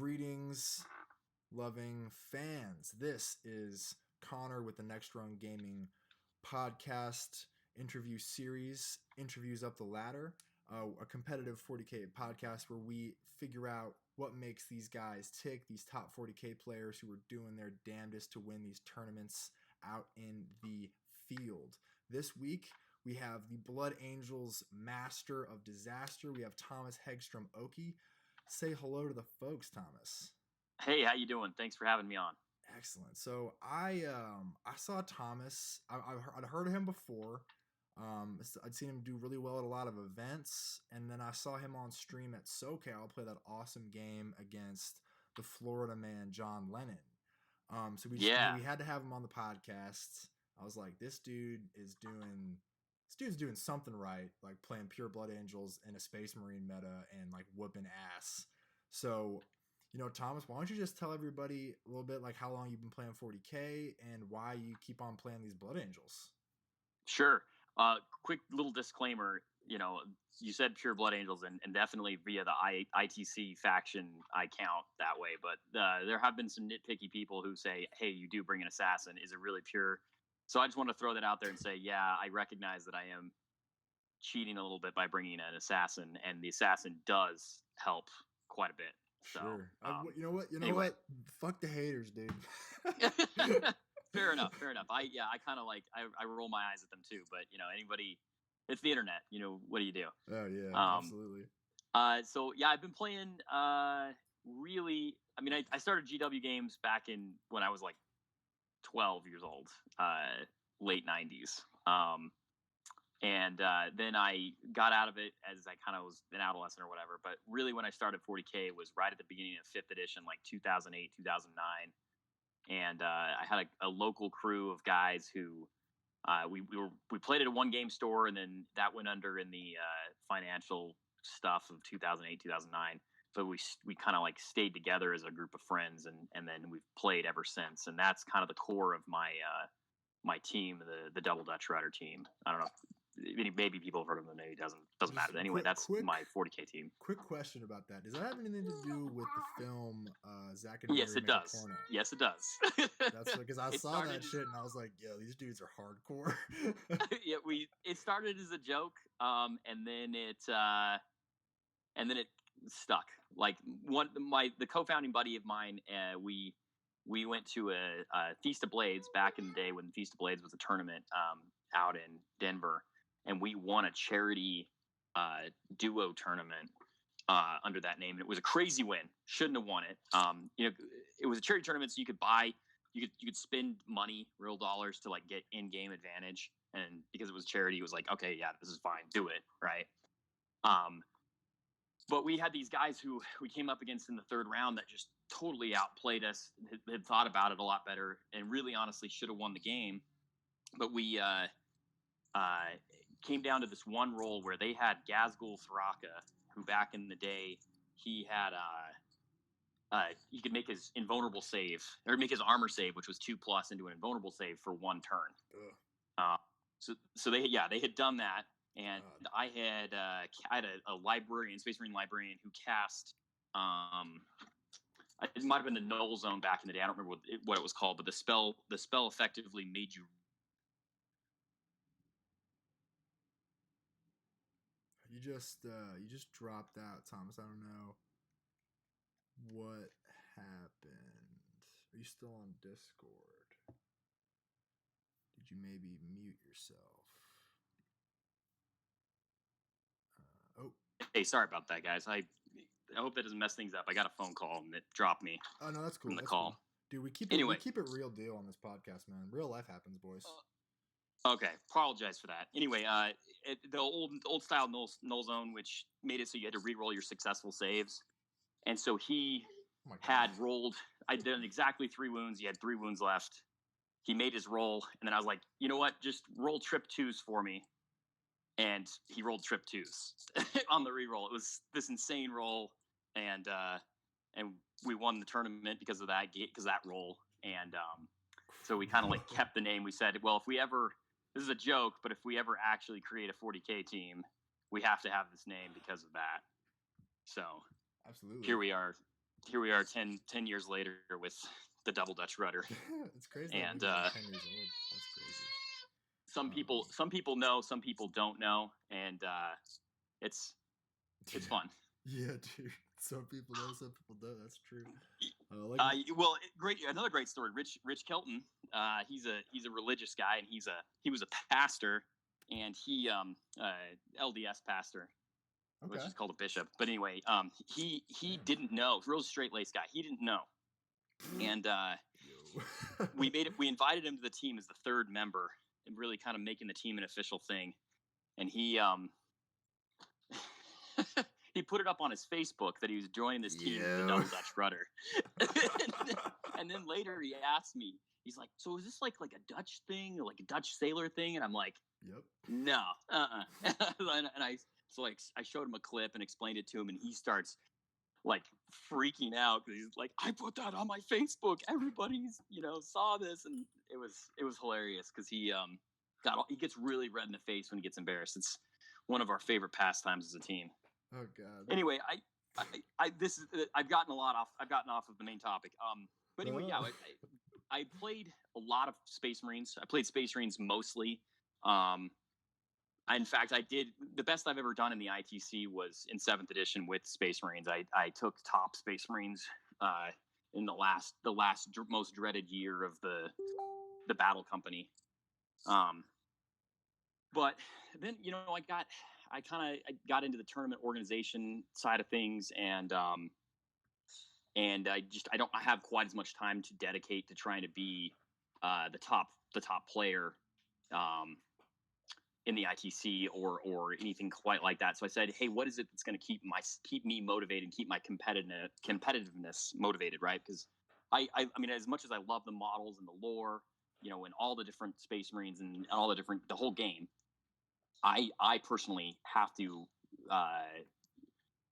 Greetings, loving fans. This is Connor with the Next Run Gaming podcast interview series, Interviews Up the Ladder, a competitive 40K podcast where we figure out what makes these guys tick, these top 40K players who are doing their damnedest to win these tournaments out in the field. This week, we have the Blood Angels Master of Disaster. We have Thomas Hegstrom Oakey. Say hello to the folks, Thomas. Hey, how you doing? Thanks for having me on. Excellent. So I saw Thomas. I'd heard of him before. I'd seen him do really well at a lot of events, and then I saw him on stream at SoCal play that awesome game against the Florida man John Lennon. So we had to have him on the podcast. I was like, this dude's doing something right, like playing pure Blood Angels in a Space Marine meta and like whooping ass. So, Thomas, why don't you just tell everybody a little bit like how long you've been playing 40K and why you keep on playing these Blood Angels? Sure. Quick little disclaimer, you said pure Blood Angels and definitely via the ITC faction I count that way, but there have been some nitpicky people who say, hey, you do bring an assassin. Is it really pure? So I just want to throw that out there and say, yeah, I recognize that I am cheating a little bit by bringing an assassin, and the assassin does help quite a bit. So, sure. You know what? Fuck the haters, dude. Fair enough. I kind of I roll my eyes at them too, but anybody, it's the internet. What do you do? Oh yeah, absolutely. So yeah, I've been playing. Really, I started GW games back when I was like 12 years old, late 90s. And then I got out of it as I kind of was an adolescent or whatever. But really when I started 40K was right at the beginning of 5th edition, like 2008, 2009. And I had a local crew of guys who we played at a one game store, and then that went under in the financial stuff of 2008, 2009. So we kind of like stayed together as a group of friends, and then we've played ever since. And that's kind of the core of my my team, the Double Dutch Rider team. I don't know. Maybe people have heard of them. Maybe it doesn't matter. Anyway, that's my 40K team. Quick question about that. Does that have anything to do with the film Zack and Mary Yes, it does. Porno? Yes, it does. That's because I saw that shit and I was like, yo, these dudes are hardcore. Yeah, it started as a joke, and then it stuck. Like the co-founding buddy of mine, we went to a Feast of Blades back in the day when Feast of Blades was a tournament out in Denver, and we won a charity duo tournament under that name, and it was a crazy win. Shouldn't have won it. It was a charity tournament, so you could spend money, real dollars, to like get in-game advantage, and because it was charity, it was like, okay, yeah, this is fine, do it, right? But we had these guys who we came up against in the third round that just totally outplayed us, had thought about it a lot better, and really honestly should have won the game. But we came down to this one roll where they had Gazgul Thraka, who back in the day, he had he could make his invulnerable save, or make his armor save, which was 2+ into an invulnerable save for one turn. So they had done that. And I had a librarian, Space Marine librarian, who cast. It might have been the Null Zone back in the day. I don't remember what it was called, but the spell effectively made you. You just dropped out, Thomas. I don't know what happened. Are you still on Discord? Did you maybe mute yourself? Hey, sorry about that, guys. I hope that doesn't mess things up. I got a phone call and it dropped me. Oh no, that's cool. From the call. Cool. Dude, we keep it real deal on this podcast, man. Real life happens, boys. Okay, apologize for that. Anyway, the old style null zone, which made it so you had to re-roll your successful saves, and so he had rolled. I'd done exactly 3 wounds. He had 3 wounds left. He made his roll, and then I was like, you know what? Just roll trip 2s for me. And he rolled trip 2s on the re-roll. It was this insane roll, and we won the tournament because of that roll. And so we kind of like kept the name. We said, well, if we ever, this is a joke, but if we ever actually create a 40K team, we have to have this name because of that. So absolutely, here we are, here we are 10 years later with the double Dutch rudder. It's crazy. And 10 years old. That's crazy. Some people know, some people don't know, and it's fun. Yeah, dude. Some people know, some people don't. That's true. Another great story. Rich Kelton. He's a religious guy, and he was a pastor, and he LDS pastor, which is called a bishop. But anyway, he didn't know. Real straight laced guy. He didn't know, and we invited him to the team as the third member, and really kind of making the team an official thing. And he he put it up on his Facebook that he was joining this team, the double Dutch rudder. And then later he asked me, he's like, "So is this like a Dutch thing, or like a Dutch sailor thing?" And I'm like, "Yep, no, and I showed him a clip and explained it to him, and he starts like freaking out because he's like, "I put that on my Facebook. Everybody's saw this," and it was hilarious because he gets really red in the face when he gets embarrassed. It's one of our favorite pastimes as a team. Oh God. Anyway, I've gotten off of the main topic. But anyway, yeah, I played a lot of Space Marines. I played Space Marines mostly. In fact, I did the best I've ever done in the ITC was in 7th edition with Space Marines. I took top Space Marines in the last most dreaded year of the battle company. But then I got into the tournament organization side of things, and I don't have quite as much time to dedicate to trying to be the top player in the ITC or anything quite like that. So I said, hey, what is it that's going to keep me motivated and keep my competitiveness motivated, right? Because I mean, as much as I love the models and the lore, and all the different Space Marines and all the whole game, I personally have to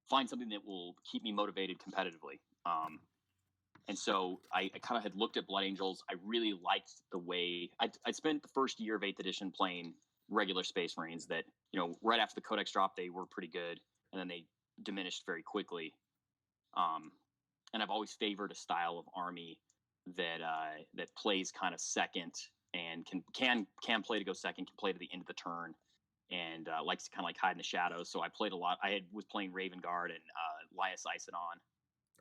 find something that will keep me motivated competitively. And so I kind of had looked at Blood Angels. I really liked the way I spent the first year of 8th edition playing regular Space Marines that, right after the Codex drop, they were pretty good, and then they diminished very quickly. And I've always favored a style of army that plays kind of second and can play to go second, can play to the end of the turn, and likes to kind of like hide in the shadows. So I played a lot. Was playing Raven Guard and Lias Isidon.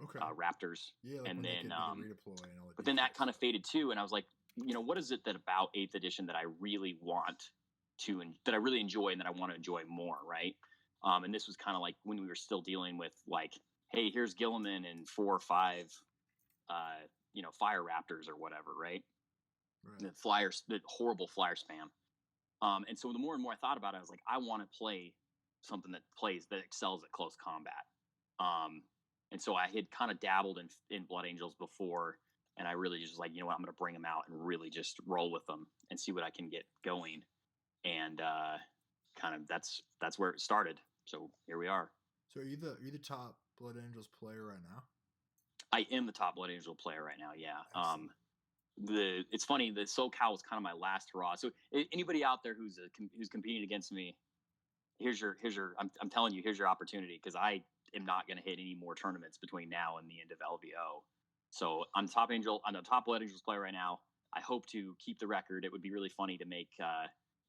Okay. Raptors. Yeah, like and then redeploy and all that. But then that kind of faded too, and I was like, what is it that about 8th edition that I really want to, and that I really enjoy and that I want to enjoy more, right? And this was kind of like when we were still dealing with like, hey, here's Gilliman and 4 or 5 fire raptors or whatever, right? The horrible flyer spam. And so the more and more I thought about it, I was like, I want to play something that excels at close combat. And so I had kind of dabbled in Blood Angels before, and I really just was like, I'm going to bring them out and really just roll with them and see what I can get going. And kind of that's where it started. So here we are. So are you the top Blood Angels player right now? I am the top Blood Angel player right now. Yeah. It's funny. The SoCal was kind of my last hurrah. So anybody out there who's competing against me, here's your. I'm telling you, here's your opportunity, because I am not going to hit any more tournaments between now and the end of LVO. So I'm the top Blood Angels player right now. I hope to keep the record. It would be really funny to make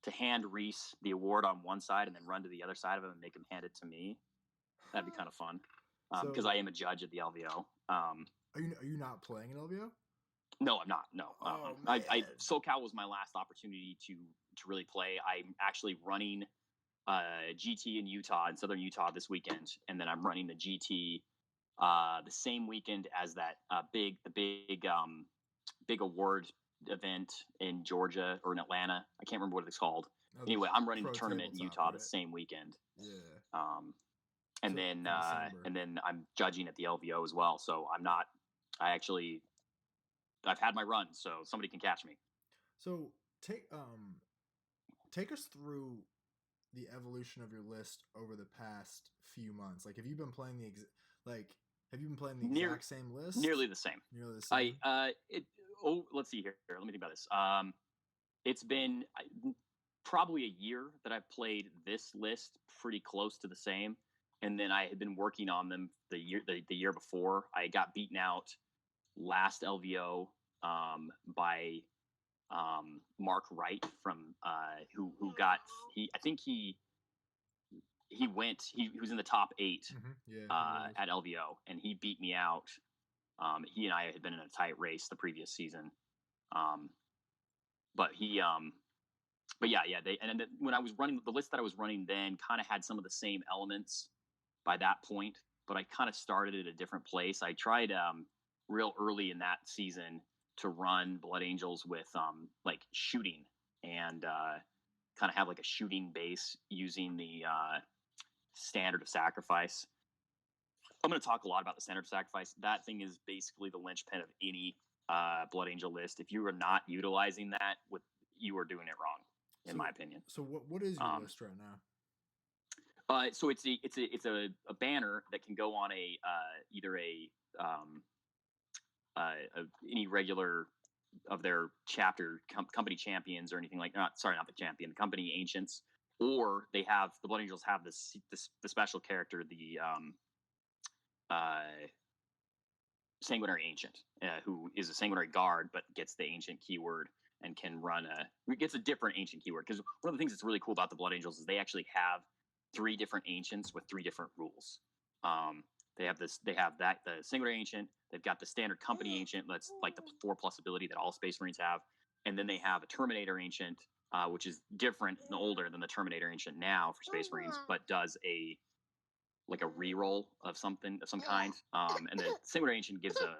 to hand Reese the award on one side and then run to the other side of him and make him hand it to me. That'd be kind of fun, because I am a judge at the LVO. Are you not playing in LVO? No, I'm not. No, SoCal was my last opportunity to really play. I'm actually running GT in Utah, in Southern Utah, this weekend, and then I'm running the GT the same weekend as that big award event in Georgia or in Atlanta. I can't remember what it's called. Anyway, I'm running the tournament in Utah, right? The same weekend. Yeah. And then I'm judging at the LVO as well. So I've had my run, so somebody can catch me. So take us through the evolution of your list over the past few months. Like, have you been playing the exact same list? Nearly the same. Let's see here. Let me think about this. It's been probably a year that I've played this list pretty close to the same. and then I had been working on them the year before. I got beaten out last LVO by Mark Wright from who got I think he went he was in the top 8 at LVO, and he beat me out. He and I had been in a tight race the previous season, but then when I was running the list that I was running then kind of had some of the same elements by that point, but I kind of started at a different place. I tried real early in that season to run Blood Angels with like shooting and kind of have like a shooting base using the standard of sacrifice. I'm going to talk a lot about the standard of sacrifice. That thing is basically the linchpin of any Blood Angel list. If you are not utilizing that, you are doing it wrong, in my opinion. So what is your list right now? So it's a banner that can go on either any regular of their chapter company champions or anything like not the champion, the company ancients, or the Blood Angels have the special character, the sanguinary ancient, who is a sanguinary guard but gets the ancient keyword and can gets a different ancient keyword. Because one of the things that's really cool about the Blood Angels is they actually have 3 different ancients with 3 different rules. They have the sanguinary ancient. They've got the standard company ancient. That's like the 4+ ability that all Space Marines have. And then they have a Terminator ancient, which is different and older than the Terminator ancient now for Space Marines, but does a reroll of some kind. And the sanguinary ancient gives a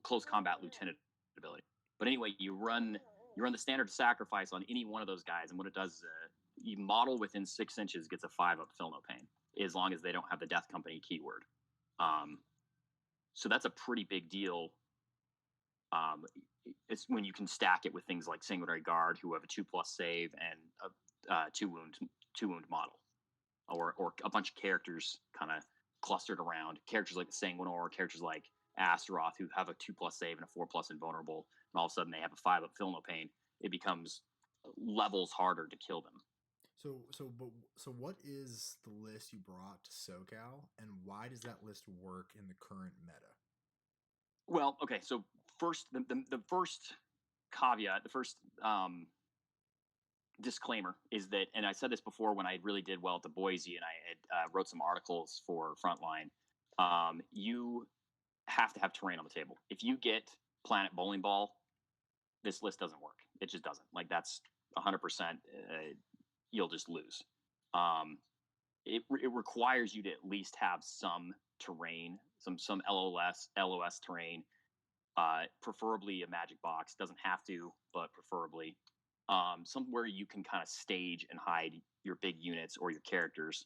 close combat lieutenant ability. But anyway, you run the standard sacrifice on any one of those guys, and what it does is you model within 6 inches gets a 5-up Feel No Pain, as long as they don't have the Death Company keyword. So that's a pretty big deal. It's when you can stack it with things like Sanguinary Guard, who have a 2+ save and a 2 wound model, or a bunch of characters kind of clustered around characters like the Sanguinor, characters like Astaroth, who have a 2+ save and a 4+ invulnerable, and all of a sudden they have a 5-up Feel No Pain. It becomes levels harder to kill them. So what is the list you brought to SoCal, and why does that list work in the current meta? Well, okay, so first, the first caveat, the first disclaimer is that, and I said this before when I really did well at the Boise, and I had wrote some articles for Frontline, you have to have terrain on the table. If you get Planet Bowling Ball, this list doesn't work. It just doesn't. Like, that's 100%. You'll just lose. It requires you to at least have some terrain, some LOS terrain, preferably a magic box. Doesn't have to, but preferably somewhere you can kind of stage and hide your big units or your characters.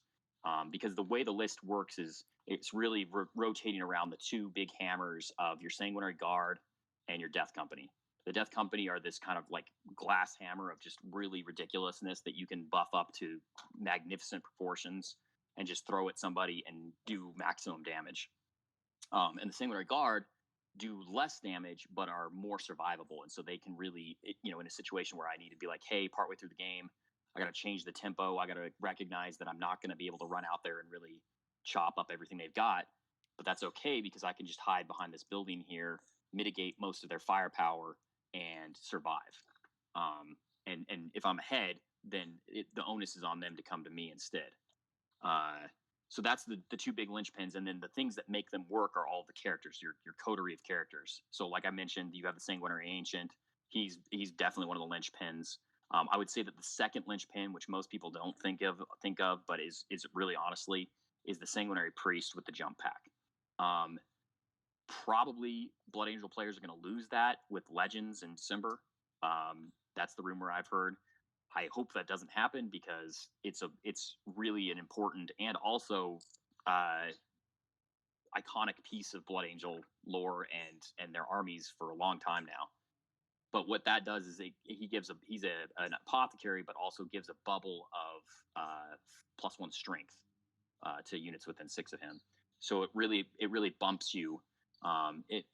Because the way the list works is it's really rotating around the 2 big hammers of your Sanguinary Guard and your Death Company. The Death Company are this kind of like glass hammer of just really ridiculousness that you can buff up to magnificent proportions and just throw at somebody and do maximum damage. And the Sanguinary Guard do less damage but are more survivable, and so they can really, in a situation where I need to be like, hey, partway through the game, I got to change the tempo. I got to recognize that I'm not going to be able to run out there and really chop up everything they've got, but that's okay because I can just hide behind this building here, mitigate most of their firepower, and survive. And if I'm ahead, then the onus is on them to come to me instead. So that's the 2 big linchpins, and then the things that make them work are all the characters, your coterie of characters. So like I mentioned, you have the Sanguinary Ancient. He's definitely one of the linchpins. I would say that the second linchpin, which most people don't think of, but is really honestly, is the Sanguinary Priest with the jump pack. Probably Blood Angel players are going to lose that with Legends and Cimber. That's the rumor I've heard. I hope that doesn't happen because it's really an important and also iconic piece of Blood Angel lore and their armies for a long time now. But what that does is he's an apothecary, but also gives a bubble of +1 strength to units within 6 of him. So it really bumps you. It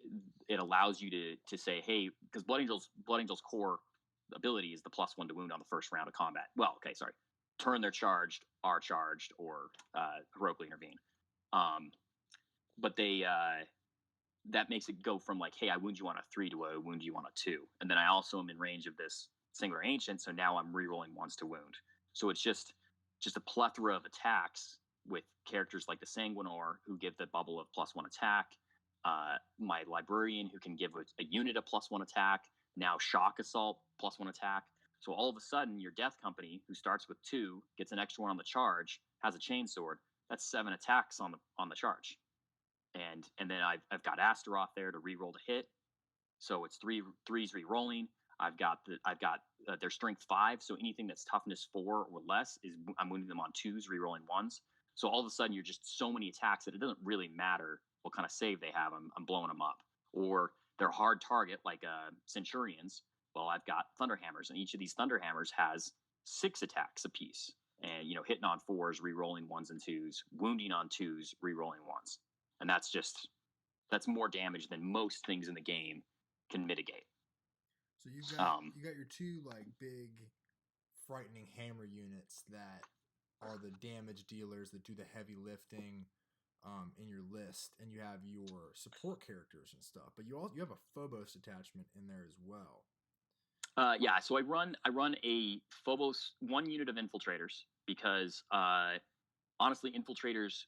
allows you to say, hey, because Blood Angel's core ability is the +1 to wound on the first round of combat. Well, okay, sorry. Turn they're charged, are charged, or heroically intervene. Um, but that makes it go from like, hey, I wound you on a 3 to I wound you on a 2, and then I also am in range of this singular ancient, so now I'm rerolling ones to wound. So it's just a plethora of attacks with characters like the Sanguinor who give the bubble of +1 attack, my librarian who can give a unit a +1 attack, now shock assault +1 attack. So all of a sudden, your death company, who starts with 2, gets an extra one on the charge, has a chainsword. That's 7 attacks on the charge, and then I've got Astaroth there to reroll to hit. So it's threes re-rolling. I've got their strength 5, so anything that's toughness 4 or less is I'm wounding them on 2s, re-rolling 1s. So all of a sudden you're just so many attacks that it doesn't really matter what kind of save they have. I'm blowing them up. Or they're hard target like Centurions. Well, I've got Thunderhammers, and each of these Thunderhammers has 6 attacks apiece. And hitting on 4s, re-rolling 1s and 2s, wounding on 2s, re-rolling 1s. And that's more damage than most things in the game can mitigate. So you got your 2 like big frightening hammer units that are the damage dealers that do the heavy lifting in your list, and you have your support characters and stuff. But you have a Phobos attachment in there as well. Yeah, so I run a Phobos 1 unit of infiltrators because honestly, infiltrators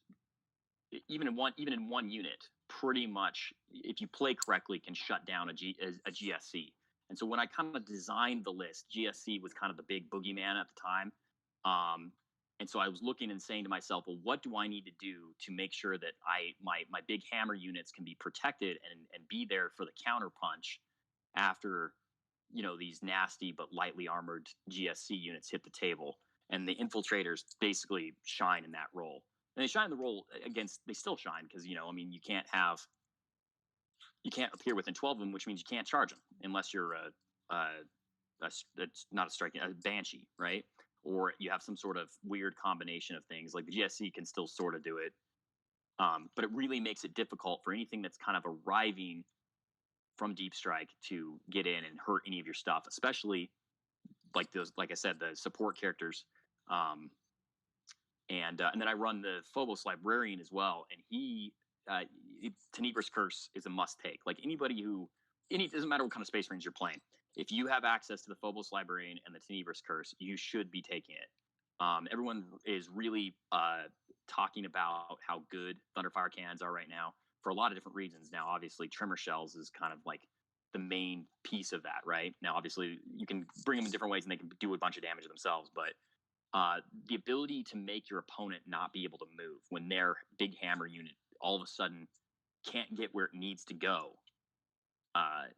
even in one unit, pretty much if you play correctly, can shut down a GSC. And so when I kind of designed the list, GSC was kind of the big boogeyman at the time. And so I was looking and saying to myself, well, what do I need to do to make sure that my big hammer units can be protected and be there for the counter punch after these nasty but lightly armored GSC units hit the table. And the infiltrators basically shine in that role. And they shine the role against. They still shine because you can't appear within 12 of them, which means you can't charge them unless you're it's not a banshee, right? Or you have some sort of weird combination of things. Like the GSC can still sort of do it, but it really makes it difficult for anything that's kind of arriving from Deep Strike to get in and hurt any of your stuff, especially like I said, the support characters. And then I run the Phobos Librarian as well, and Tenebra's Curse is a must take. Like it doesn't matter what kind of Space Marines you're playing. If you have access to the Phobos Librarian and the Tenebra's Curse, you should be taking it. Everyone is really talking about how good Thunderfire cannons are right now for a lot of different reasons. Now, obviously, Tremor Shells is kind of like the main piece of that, right? Now, obviously, you can bring them in different ways and they can do a bunch of damage themselves, but the ability to make your opponent not be able to move when their big hammer unit all of a sudden can't get where it needs to go,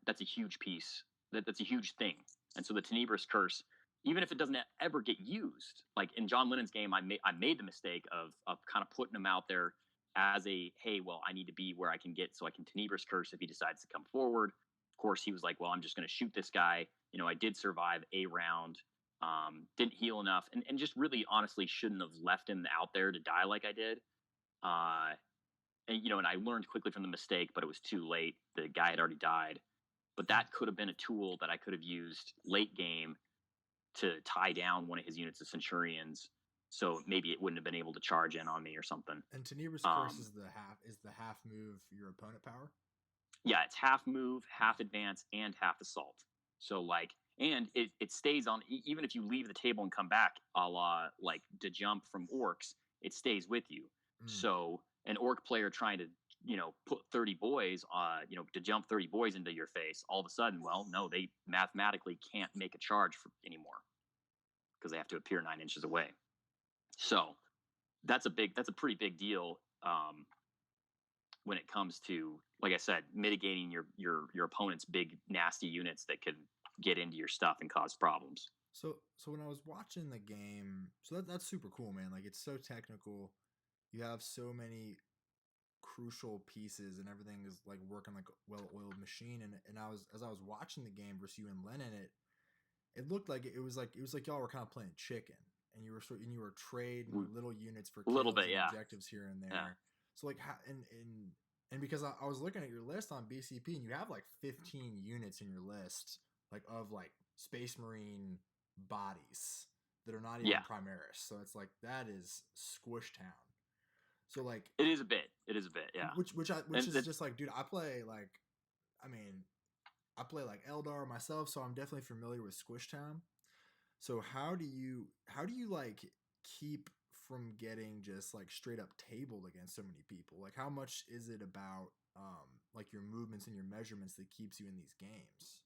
that's a huge piece. That's a huge thing. And so the Tenebra's Curse, even if it doesn't ever get used, like in John Lennon's game, I made the mistake of kind of putting him out there as a, hey, well, I need to be where I can get so I can Tenebra's Curse if he decides to come forward. Of course, he was like, well, I'm just going to shoot this guy. I did survive a round. Didn't heal enough, and just really honestly shouldn't have left him out there to die like I did. And I learned quickly from the mistake, but it was too late. The guy had already died. But that could have been a tool that I could have used late game to tie down one of his units of Centurions, so maybe it wouldn't have been able to charge in on me or something. And Tenebra's Curse is the half move your opponent power? Yeah, it's half move, half advance, and half assault. So and it stays on even if you leave the table and come back, a la like to jump from orcs, it stays with you. So an orc player trying to put 30 boys to jump 30 boys into your face, all of a sudden, well, no, they mathematically can't make a charge anymore because they have to appear 9 inches away. So that's a pretty big deal when it comes to, like I said, mitigating your opponent's big nasty units that could get into your stuff and cause problems. So when I was watching the game, so that's super cool, man. Like, it's so technical. You have so many crucial pieces, and everything is like working like a well-oiled machine. And as I was watching the game versus you and Lennon, it looked like it was like y'all were kind of playing chicken, and you were trading little units for a little bit, yeah, objectives here and there. Yeah. So like, and because I was looking at your list on BCP, and you have like 15 units in your list, like of like Space Marine bodies that are not even Primaris. So it's like, that is Squish Town. So like, It is a bit. It is a bit. Yeah. which And is just like, dude, I play like, I mean, I play like Eldar myself, so I'm definitely familiar with Squish Town. So how do you like keep from getting just like straight up tabled against so many people? Like how much is it about like your movements and your measurements that keeps you in these games?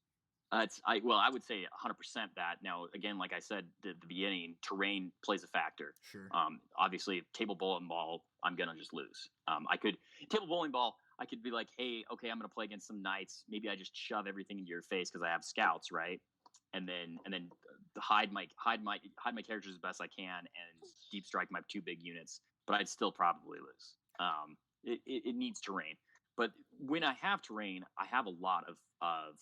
I would say 100% that. Now, again, like I said at the beginning, terrain plays a factor. Sure. Obviously, table bowling ball, I'm gonna just lose. I could table bowling ball. I could be like, hey, okay, I'm gonna play against some knights. Maybe I just shove everything into your face because I have scouts, right? And then hide my characters as best I can and deep strike my two big units. But I'd still probably lose. It needs terrain. But when I have terrain, I have a lot of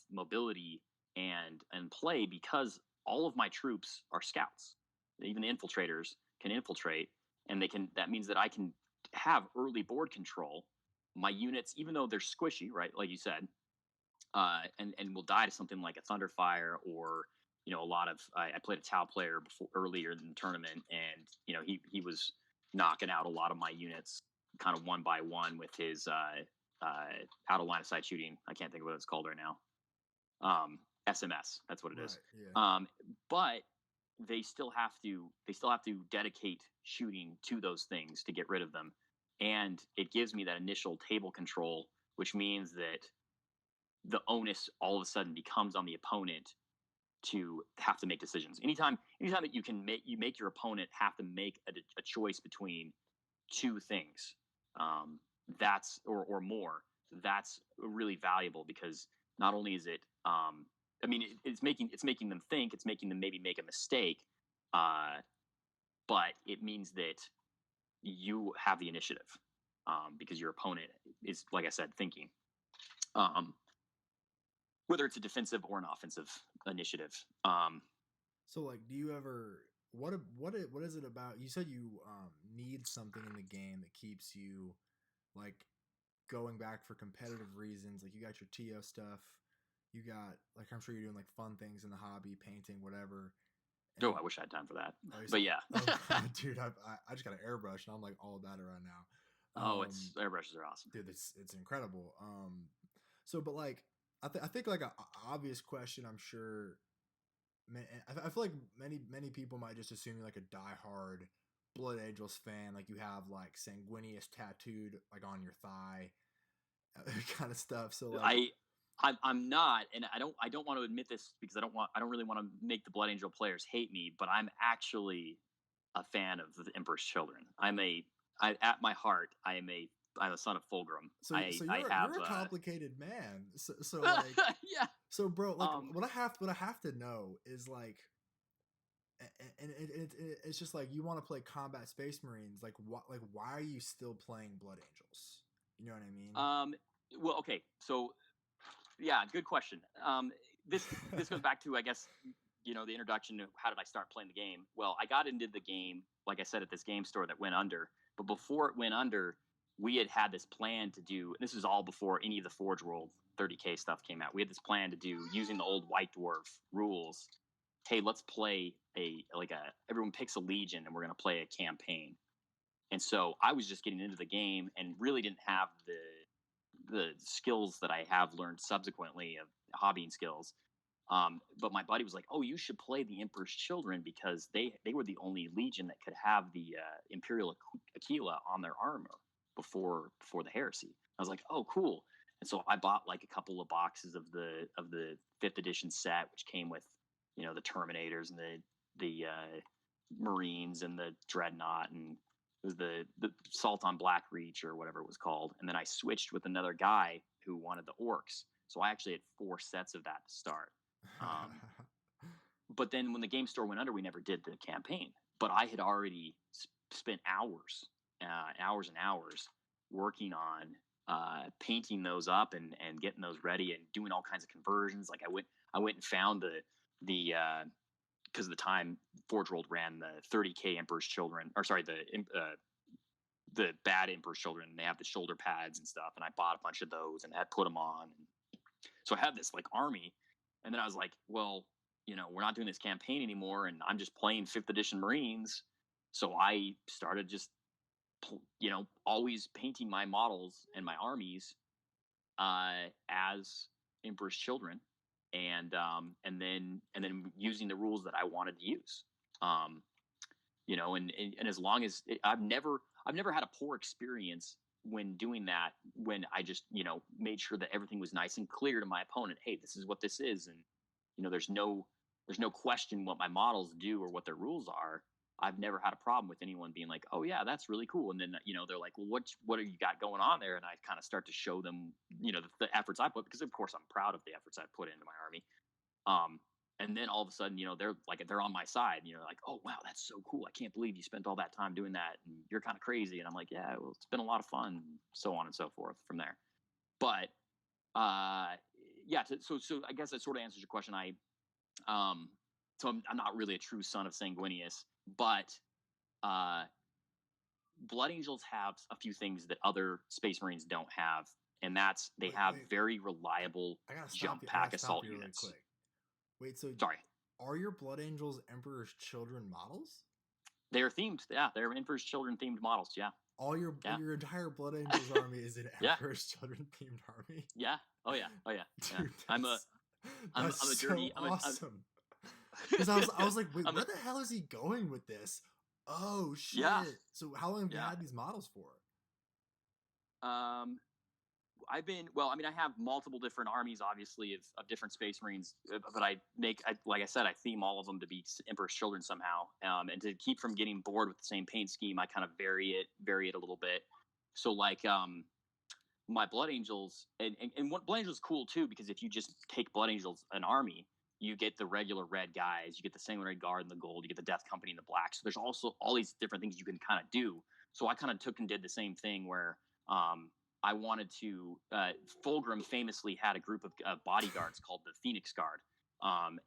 mobility and play because all of my troops are scouts. Even the infiltrators can infiltrate, and they can. That means that I can have early board control. My units, even though they're squishy, right, like you said, and will die to something like a Thunderfire or a lot of. I played a Tau player before earlier in the tournament, and he was knocking out a lot of my units kind of one by one with his out of line of sight shooting. I can't think of what it's called right now. SMS. That's what it is. Right. Yeah. But they still have to dedicate shooting to those things to get rid of them, and it gives me that initial table control, which means that the onus all of a sudden becomes on the opponent to have to make decisions. Anytime that you make your opponent have to make a choice between two things, that's or more. That's really valuable because not only is it, it's making them think, it's making them maybe make a mistake, but it means that you have the initiative because your opponent is, like I said, thinking. Whether it's a defensive or an offensive initiative. So like, do you ever what is it about? You said you need something in the game that keeps you like going back for competitive reasons. Like you got your TO stuff, you got like I'm sure you're doing like fun things in the hobby, painting, whatever. And, I wish I had time for that. oh, But yeah. oh, dude, I just got an airbrush and I'm like all about it right now. It's airbrushes are awesome. Dude, it's incredible. So but like I think like a obvious question, I'm sure. I feel like many people might just assume you're like a diehard Blood Angels fan, like you have like Sanguinius tattooed like on your thigh, kind of stuff. So like, I'm not, and I don't want to admit this because I don't really want to make the Blood Angel players hate me, but I'm actually a fan of the Emperor's Children. At my heart, I'm a son of Fulgrim. So you're a complicated man. So like, yeah. So bro, like what I have to know is like, and it's just like you want to play Combat Space Marines. Like what? Like why are you still playing Blood Angels? You know what I mean? Well, okay. So yeah, good question. This goes back to, I guess, the introduction to how did I start playing the game. Well, I got into the game, like I said, at this game store that went under. But before it went under, we had this plan to do, and this was all before any of the Forge World 30K stuff came out. We had this plan to do, using the old White Dwarf rules. Hey, let's play everyone picks a legion and we're going to play a campaign. And so I was just getting into the game and really didn't have the skills that I have learned subsequently of hobbying skills. But my buddy was like, "Oh, you should play the Emperor's Children because they were the only legion that could have the Imperial Aquila on their armor before the heresy." I was like, "Oh, cool." And so I bought like a couple of boxes of the 5th edition set, which came with the Terminators and the Marines and the Dreadnought, and it was the Salt on Blackreach or whatever it was called. And then I switched with another guy who wanted the Orcs, so I actually had 4 sets of that to start. But then when the game store went under, we never did the campaign. But I had already spent hours and hours working on painting those up and getting those ready and doing all kinds of conversions. Like I went and found the because at the time Forge World ran the 30K Emperor's Children, or sorry, the bad Emperor's Children. And they have the shoulder pads and stuff, and I bought a bunch of those and had put them on. So I had this like army, and then I was like, well, we're not doing this campaign anymore, and I'm just playing 5th edition Marines. So I started just always painting my models and my armies as Emperor's Children, and then using the rules that I wanted to use. And as long as I've never had a poor experience when doing that, when I just made sure that everything was nice and clear to my opponent. Hey, this is what this is, and there's no question what my models do or what their rules are. I've never had a problem with anyone being like, oh yeah, that's really cool, and then they're like, well, what do you got going on there? And I kind of start to show them the efforts I put, because of course I'm proud of the efforts I put into my army. And then all of a sudden, they're on my side. Like, oh wow, that's so cool. I can't believe you spent all that time doing that, and you're kind of crazy. And I'm like, yeah, well, it's been a lot of fun, so on and so forth from there. But yeah, so I guess that sort of answers your question. So I'm not really a true son of Sanguinius, but Blood Angels have a few things that other Space Marines don't have, and that's they have very reliable jump pack assault units. Really quick. Wait, so sorry, are your Blood Angels Emperor's Children models? They're themed, yeah. They're Emperor's Children themed models, yeah. All your entire Blood Angels army is an Emperor's Children themed army. Yeah. Oh yeah. Dude, I'm a dirty. Awesome. Because I was like, wait, where the hell is he going with this? Oh shit! Yeah. So how long have you had these models for? I have multiple different armies, obviously, of different Space Marines, but like I said, I theme all of them to be Emperor's Children somehow. And to keep from getting bored with the same paint scheme, I kind of vary it a little bit. So my Blood Angels, and what Blood Angels is cool too, because if you just take Blood Angels, an army, you get the regular red guys, you get the Sanguinary Guard in the gold, you get the Death Company in the black. So there's also all these different things you can kind of do. So I kind of took and did the same thing where I wanted to. Fulgrim famously had a group of bodyguards called the Phoenix Guard,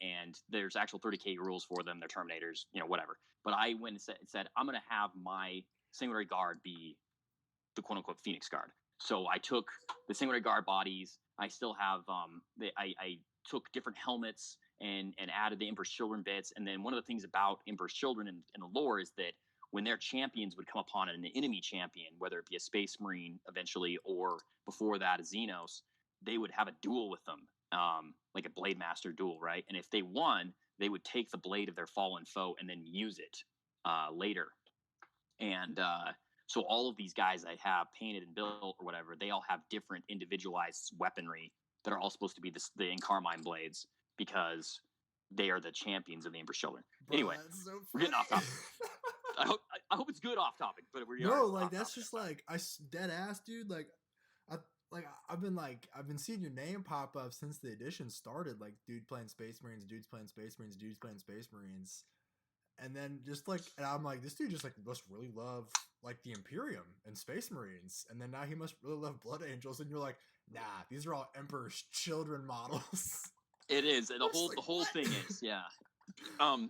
and there's actual 30k rules for them. They're Terminators, whatever. But I went and said I'm going to have my Sanguinary Guard be the quote unquote Phoenix Guard. So I took the Sanguinary Guard bodies. I still have I took different helmets and added the Emperor's Children bits. And then one of the things about Emperor's Children in the lore is that when their champions would come upon an enemy champion, whether it be a Space Marine eventually or before that a Xenos, they would have a duel with them, like a Blade Master duel, right? And if they won, they would take the blade of their fallen foe and then use it later. And so all of these guys I have painted and built or whatever, they all have different individualized weaponry that are all supposed to be the Incarmine blades, because they are the champions of the Emperor's Children. Bro, anyway, we're getting off topic. I hope it's good off topic, but that's just like dead ass, dude. I've been seeing your name pop up since the edition started. Like, dude playing Space Marines, dudes playing Space Marines, dudes playing Space Marines, and then and I'm like, this dude just must really love the Imperium and Space Marines, and then now he must really love Blood Angels, and you're like, nah, these are all Emperor's Children models. It is, and the whole thing is, yeah. I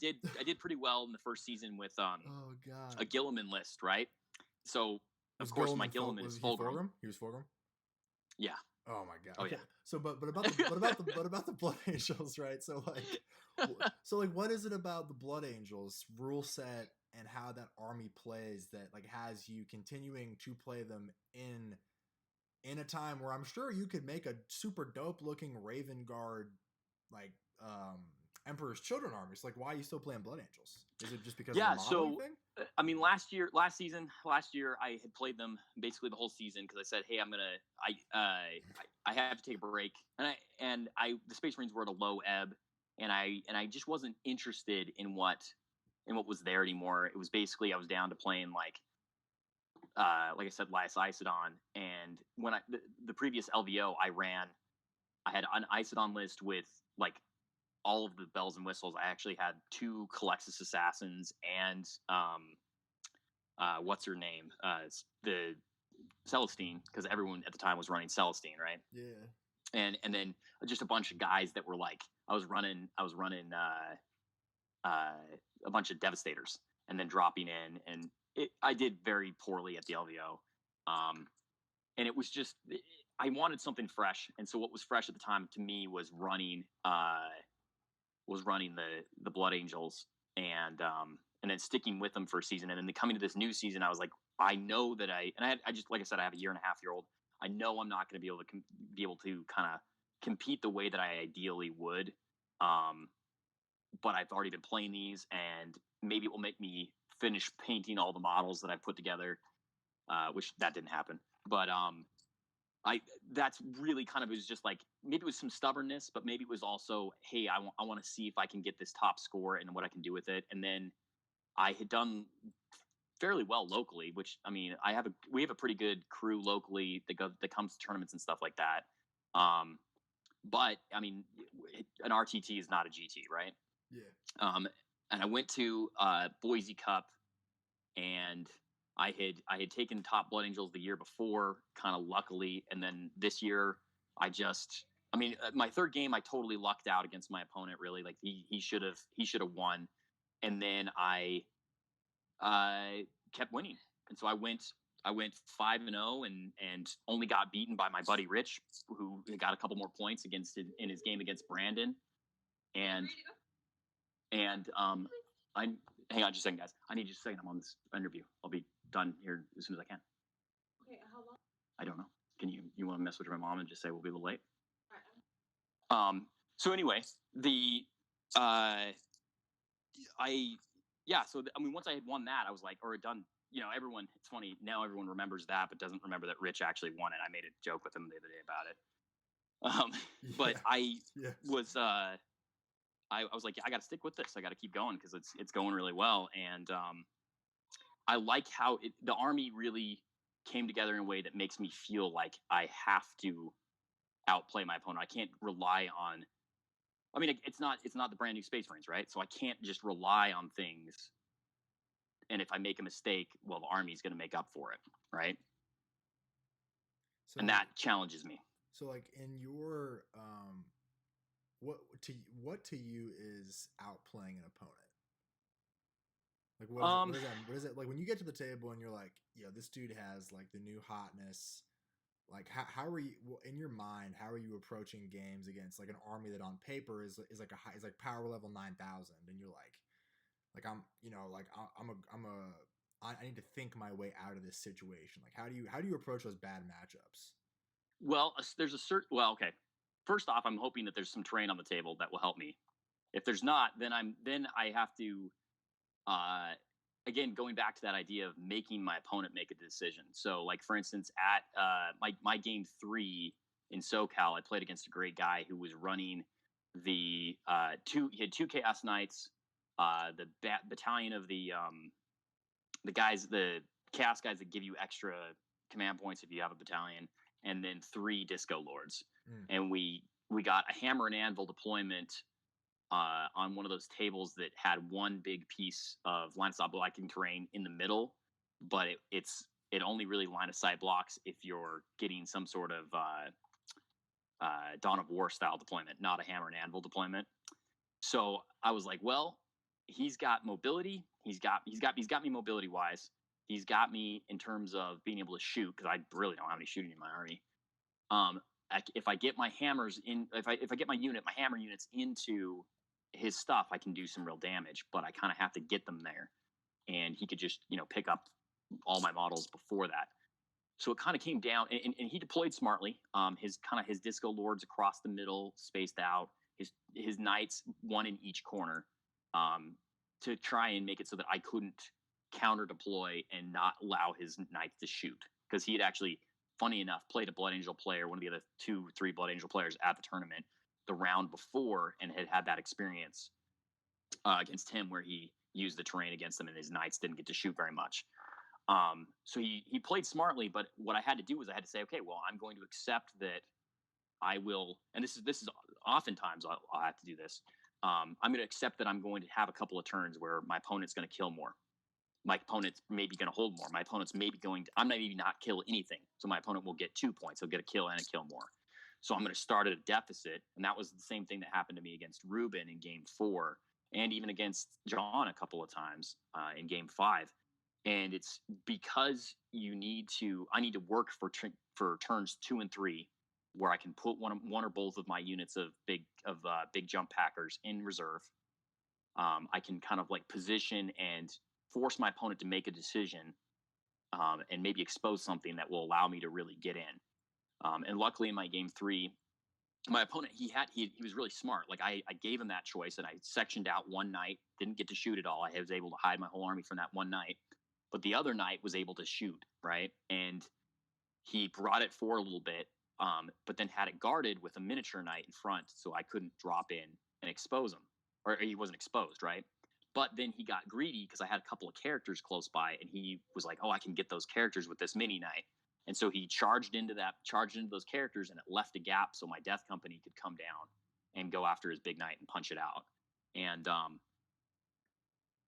did pretty well in the first season with a Gilliman list, right? So of course my Gilliman is Fulgrim. He was Fulgrim. Yeah. Oh my god. Oh okay. yeah. So but about the Blood Angels, right? So what is it about the Blood Angels rule set and how that army plays that has you continuing to play them in a time where I'm sure you could make a super dope looking Raven Guard Emperor's Children armies? Why are you still playing Blood Angels? Is it just because of the modeling thing? I mean, last year I had played them basically the whole season, because I said, hey, I have to take a break, and the Space Marines were at a low ebb, and I just wasn't interested in what was there anymore. It was basically I was down to playing like I said, Last Isodon, and when the previous LVO I had an Isodon list with all of the bells and whistles. I actually had 2 Calexis Assassins and what's her name? The Celestine, because everyone at the time was running Celestine, right? Yeah. And then just a bunch of guys that were I was running a bunch of Devastators, and then dropping in, and I did very poorly at the LVO. And it was just, I wanted something fresh. And so what was fresh at the time to me was running the Blood Angels and and then sticking with them for a season, and then coming to this new season, I was like, I know that I just like I said, I have a 1.5-year-old. I know I'm not going to be able to be able to kind of compete the way that I ideally would. But I've already been playing these, and maybe it will make me finish painting all the models that I've put together, which that didn't happen. But that's really kind of, it was just like, maybe it was some stubbornness, but maybe it was also, hey, I want to see if I can get this top score and what I can do with it. And then I had done fairly well locally, which, I mean, we have a pretty good crew locally that comes to tournaments and stuff like that. But I mean, an RTT is not a GT, right? Yeah. And I went to Boise Cup, and I had taken top Blood Angels the year before, kind of luckily, and then this year my third game I totally lucked out against my opponent. Really, like he should have won, and then I kept winning, and so I went 5-0 and only got beaten by my buddy Rich, who got a couple more points in his game against Brandon, and I'm hang on just a second, guys. I need just a second. I'm on this interview. I'll be done here as soon as I can. Okay, how long? I don't know. Can you want to message my mom and just say we'll be a little late? So anyway, once I had won that, I was like, or done, everyone, it's funny, now everyone remembers that, but doesn't remember that Rich actually won it. I made a joke with him the other day about it. But I was, I was like, I got to stick with this. I got to keep going because it's going really well. And I like how the Army really came together in a way that makes me feel like I have to outplay my opponent. I can't rely on. I mean, it's not the brand new Space Marines, right? So I can't just rely on things. And if I make a mistake, well, the Army's going to make up for it, right? And that challenges me. So, like, in your what to you is outplaying an opponent? Like, what is it like when you get to the table and you're like, this dude has like the new hotness? Like, how are you in your mind? How are you approaching games against like an army that on paper is like power level 9,000, and you're like I need to think my way out of this situation. Like, how do you approach those bad matchups? Well, okay. First off, I'm hoping that there's some terrain on the table that will help me. If there's not, then I have to, again, going back to that idea of making my opponent make a decision. So, like, for instance, at my game 3 in SoCal, I played against a great guy who was running he had 2 Chaos Knights, the battalion of the Chaos guys that give you extra command points if you have a battalion, and then 3 Disco Lords. And we got a hammer and anvil deployment on one of those tables that had one big piece of line of sight blocking terrain in the middle, but it only really line of sight blocks if you're getting some sort of Dawn of War style deployment, not a hammer and anvil deployment. So I was like, well, he's got mobility. He's got me mobility wise. He's got me in terms of being able to shoot, because I really don't have any shooting in my army. If I get my hammers in, if I get my hammer units into his stuff, I can do some real damage. But I kind of have to get them there, and he could just pick up all my models before that. So it kind of came down, and he deployed smartly. His Disco Lords across the middle, spaced out. His Knights, one in each corner, to try and make it so that I couldn't counter deploy and not allow his Knights to shoot, because he had actually, funny enough, played a Blood Angel player, one of the other 2-3 Blood Angel players at the tournament the round before, and had that experience against him where he used the terrain against them and his Knights didn't get to shoot very much. So he played smartly, but what I had to do was I had to say, okay, well, I'm going to accept that I will, and this is oftentimes I'll have to do this. I'm going to accept that I'm going to have a couple of turns where my opponent's going to kill more. My opponent's maybe going to hold more. My opponent's maybe I'm maybe not kill anything. So my opponent will get 2 points. He'll get a kill and a kill more. So I'm going to start at a deficit. And that was the same thing that happened to me against Ruben in game 4, and even against John a couple of times in game 5. And it's because I need to work for turns 2 and 3, where I can put one or both of my units of big jump packers in reserve, I can kind of like position and force my opponent to make a decision, and maybe expose something that will allow me to really get in. And luckily in my game 3, my opponent, he was really smart. Like I gave him that choice, and I sectioned out one knight, didn't get to shoot at all. I was able to hide my whole army from that one knight, but the other knight was able to shoot, right? And he brought it forward a little bit, but then had it guarded with a miniature knight in front, so I couldn't drop in and expose him, or he wasn't exposed, right? But then he got greedy because I had a couple of characters close by, and he was like, "Oh, I can get those characters with this mini knight." And so he charged into those characters, and it left a gap so my Death Company could come down and go after his big knight and punch it out. And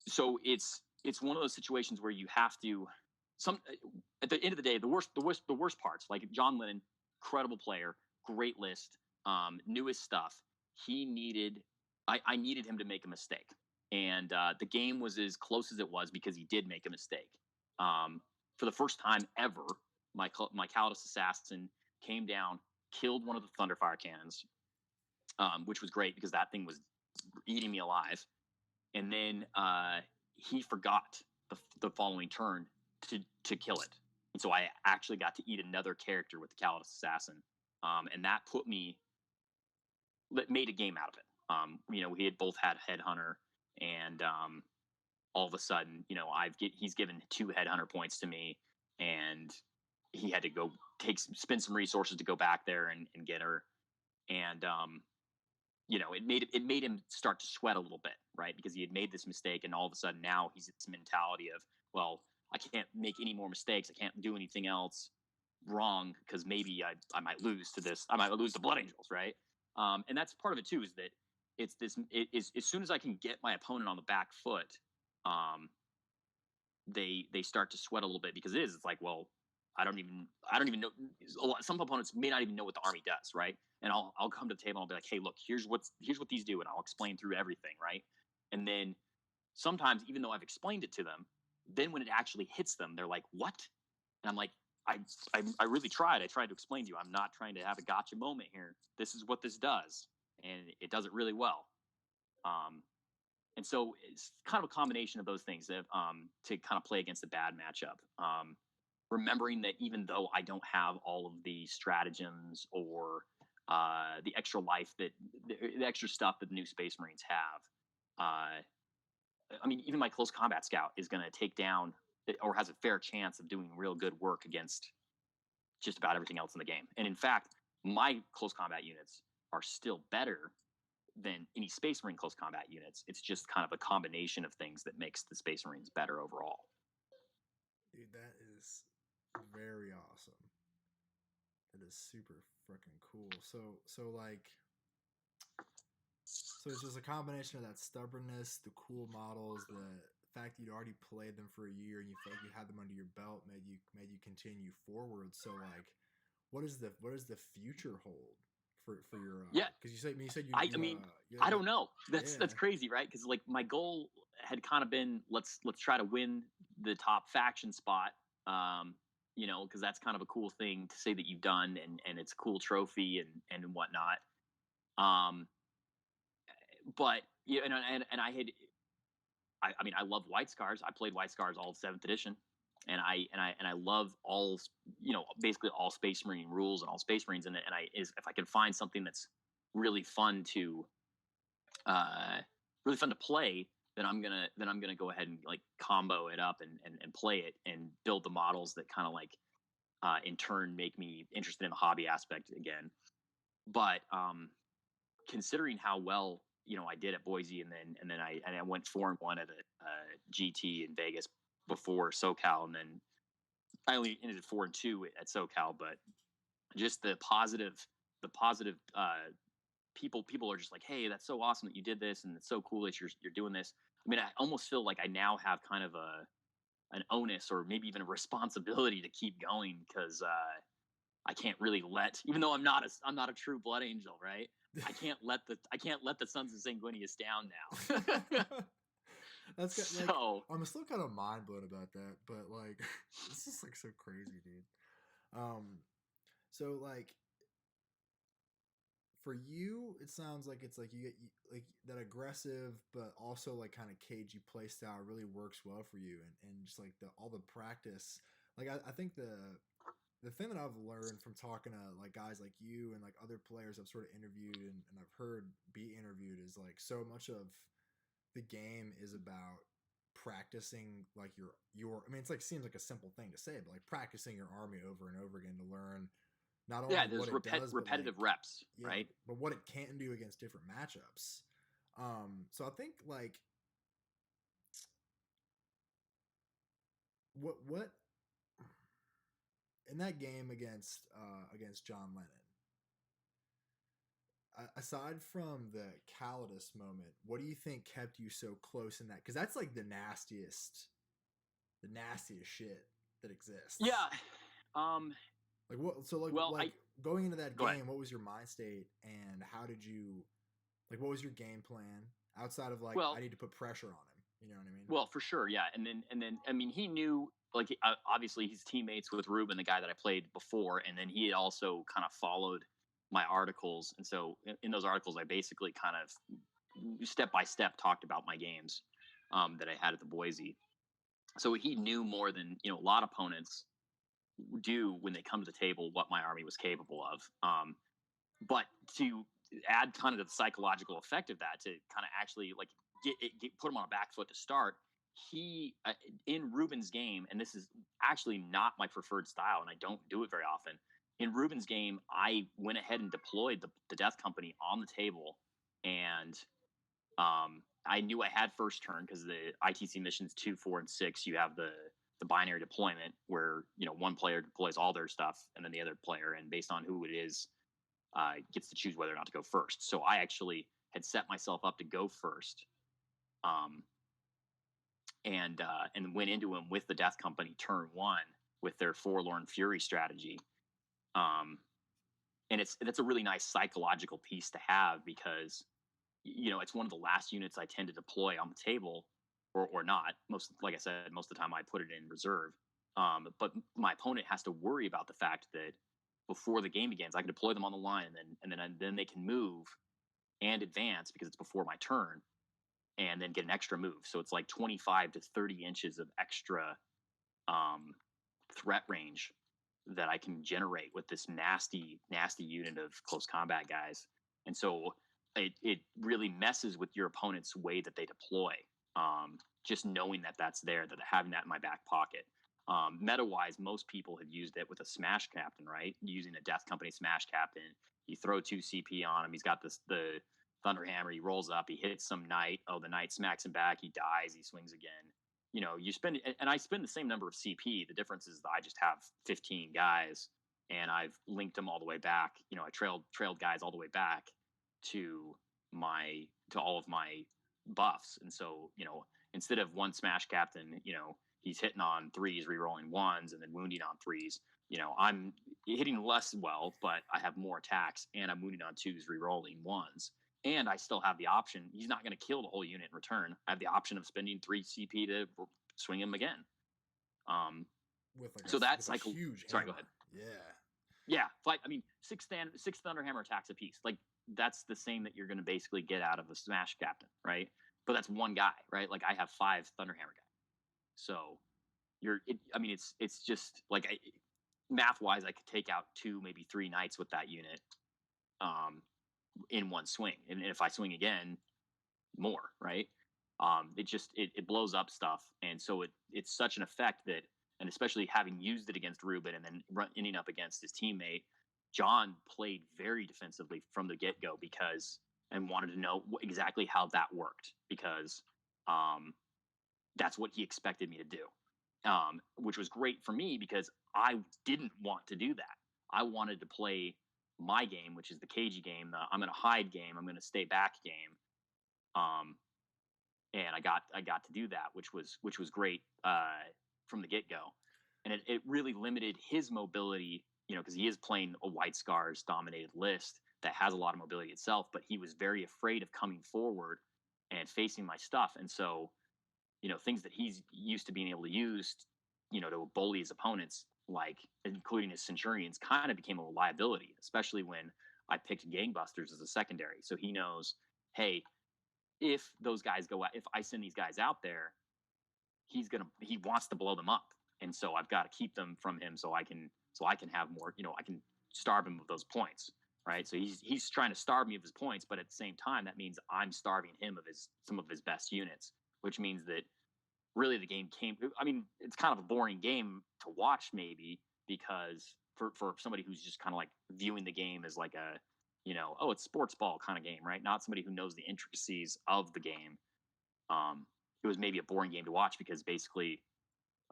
so it's one of those situations where you have to at the end of the day, the worst parts, like John Lennon, incredible player, great list, knew his stuff. I needed him to make a mistake, and the game was as close as it was because he did make a mistake. For the first time ever, my Calidus assassin came down, killed one of the Thunderfire cannons, which was great because that thing was eating me alive. And then he forgot the following turn to kill it, and so I actually got to eat another character with the Calidus assassin, and that made a game out of it. We had both had Headhunter, and all of a sudden, he's given 2 Headhunter points to me, and he had to go spend some resources to go back there and get her, and it made him start to sweat a little bit, right? Because he had made this mistake, and all of a sudden now he's in this mentality of, well, I can't make any more mistakes. I can't do anything else wrong because maybe I might lose to this. I might lose to Blood Angels, right? And that's part of it too. Is that as soon as I can get my opponent on the back foot, they start to sweat a little bit because it's like, well, I don't even know. Some opponents may not even know what the army does, right? And I'll come to the table and I'll be like, hey, look, here's what these do, and I'll explain through everything, right? And then sometimes, even though I've explained it to them, then when it actually hits them, they're like, what? And I'm like, I really tried. I tried to explain to you. I'm not trying to have a gotcha moment here. This is what this does, and it does it really well. And so it's kind of a combination of those things to kind of play against a bad matchup. Remembering that even though I don't have all of the stratagems or the extra life the extra stuff that the new Space Marines have, even my close combat scout is going to take down or has a fair chance of doing real good work against just about everything else in the game. And in fact, my close combat units are still better than any Space Marine close combat units. It's just kind of a combination of things that makes the Space Marines better overall. Dude, that is very awesome. That is super freaking cool. So it's just a combination of that stubbornness, the cool models, the fact that you'd already played them for a year and you felt like you had them under your belt made you continue forward. So like, what does the future hold for your because you said I don't know. That's crazy, right? Because like my goal had kind of been let's try to win the top faction spot, because that's kind of a cool thing to say that you've done, and it's a cool trophy and whatnot. But I love White Scars. I played White Scars all 7th edition, and I love all basically all Space Marine rules and all Space Marines. And if I can find something that's really fun to play, then I'm gonna go ahead and like combo it up and play it and build the models that kind of like in turn make me interested in the hobby aspect again. But considering how well I did at Boise, and then I went 4-1 at a GT in Vegas before SoCal, and then I only ended 4-2 at SoCal. But just the positive people are just like, hey, that's so awesome that you did this, and it's so cool that you're doing this. I mean, I almost feel like I now have kind of an onus or maybe even a responsibility to keep going because I can't really even though I'm not a true Blood Angel, right? I can't let the Sons of Sanguinius down now. That's so. Like, I'm still kind of mind blown about that, but like, this is like so crazy, dude. So like, for you, it sounds like it's like you get like that aggressive but also like kind of cagey play style really works well for you, and just like the all the practice. Like I think the thing that I've learned from talking to like guys like you and like other players I've sort of interviewed and I've heard be interviewed is like so much of the game is about practicing like your I mean it's like seems like a simple thing to say, but like practicing your army over and over again to learn not only Yeah, what there's it does but like repetitive reps, yeah, right? but what it can do against different matchups. So I think like what in that game against John Lennon, aside from the Calidus moment, what do you think kept you so close in that? Because that's like the nastiest shit that exists. Yeah. Um. Like what? So like Well, like going into that go ahead. game, what was your mind state, and how did you like? What was your game plan outside of like Well, I need to put pressure on him? You know what I mean? well, for sure, yeah. And then, I mean, he knew like obviously he's teammates with Ruben, the guy that I played before, and then he had also kind of followed my articles, and so in those articles, I basically kind of step by step talked about my games that I had at the Boise. So he knew more than a lot of opponents do when they come to the table what my army was capable of. But to add kind of the psychological effect of that, to kind of actually like put him on a back foot to start, he in Ruben's game, and this is actually not my preferred style, and I don't do it very often. In Ruben's game, I went ahead and deployed the Death Company on the table, and I knew I had first turn because the ITC missions 2, 4, and 6, you have the binary deployment where one player deploys all their stuff, and then the other player, and based on who it is, gets to choose whether or not to go first. So I actually had set myself up to go first, um, and went into him with the Death Company turn 1 with their Forlorn Fury strategy. Um, and that's a really nice psychological piece to have because it's one of the last units I tend to deploy on the table, or not. Like I said, most of the time I put it in reserve. But my opponent has to worry about the fact that before the game begins, I can deploy them on the line, and then they can move and advance because it's before my turn, and then get an extra move. So it's like 25 to 30 inches of extra um, threat range that I can generate with this nasty, nasty unit of close combat guys. And so it really messes with your opponent's way that they deploy. Just knowing that that's there, that having that in my back pocket. Meta-wise, most people have used it with a Smash Captain, right? Using a Death Company Smash Captain. You throw 2 CP on him. He's got the Thunderhammer. He rolls up. He hits some knight. Oh, the knight smacks him back. He dies. He swings again. You spend, and I spend the same number of CP. The difference is that I just have 15 guys, and I've linked them all the way back. I trailed guys all the way back to all of my buffs, and so instead of one Smash Captain, he's hitting on 3s, rerolling 1s, and then wounding on 3s. I'm hitting less well, but I have more attacks, and I'm wounding on 2s, rerolling 1s. And I still have the option. He's not going to kill the whole unit in return. I have the option of spending 3 CP to swing him again. With like so that's like a huge. Sorry, hammer. go ahead. Yeah. Yeah. I mean, six Thunderhammer attacks a piece. Like that's the same that you're going to basically get out of a Smash Captain, right? But that's one guy, right? Like I have 5 Thunderhammer guys. So it's just like math wise, I could take out 2, maybe 3 knights with that unit. In one swing, and if I swing again, more, right? It blows up stuff, and so it's such an effect that, and especially having used it against Ruben and then ending up against his teammate, John played very defensively from the get go and wanted to know exactly how that worked because that's what he expected me to do, which was great for me because I didn't want to do that. I wanted to play my game, which is the cagey game, I'm going to hide game, I'm going to stay back game, and I got to do that, which was great from the get go, and it really limited his mobility, because he is playing a White Scars dominated list that has a lot of mobility itself, but he was very afraid of coming forward and facing my stuff, and so things that he's used to being able to use, to bully his opponents, like including his Centurions, kind of became a liability, especially when I picked gangbusters as a secondary. So he knows, hey, if those guys go out, if I send these guys out there, he wants to blow them up. And so I've got to keep them from him so I can have more, I can starve him of those points. Right. So he's trying to starve me of his points, but at the same time, that means I'm starving him of some of his best units, which means that really the game it's kind of a boring game to watch maybe, because for somebody who's just kind of like viewing the game as like a, it's sports ball kind of game, right? Not somebody who knows the intricacies of the game. It was maybe a boring game to watch because basically,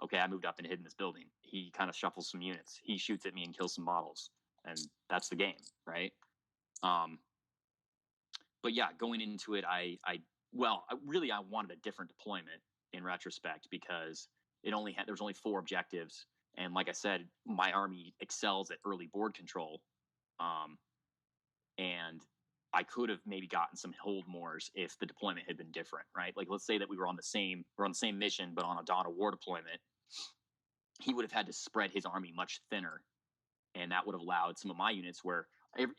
okay, I moved up and hid in this building. He kind of shuffles some units. He shoots at me and kills some models, and that's the game, right? But yeah, going into it, I wanted a different deployment in retrospect, because there was only 4 objectives, and like I said, my army excels at early board control, and I could have maybe gotten some hold mores if the deployment had been different, right? Like, let's say that we're on the same mission, but on a Dawn of War deployment, he would have had to spread his army much thinner, and that would have allowed some of my units where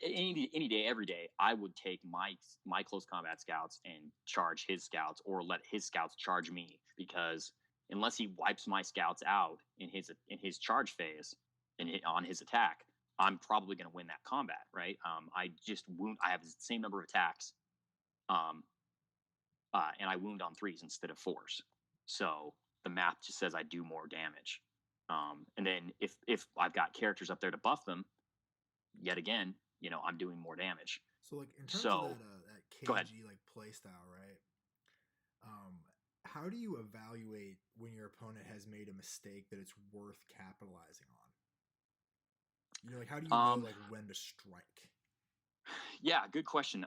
any day, every day, I would take my close combat scouts and charge his scouts, or let his scouts charge me, because unless he wipes my scouts out in his charge phase and on his attack, I'm probably going to win that combat, right? I have the same number of attacks, and I wound on 3s instead of 4s. So the math just says I do more damage. And then if I've got characters up there to buff them, yet again, I'm doing more damage. So like in terms of that KG like play style, right? How do you evaluate when your opponent has made a mistake that it's worth capitalizing on? Like how do you know like when to strike? Yeah, good question.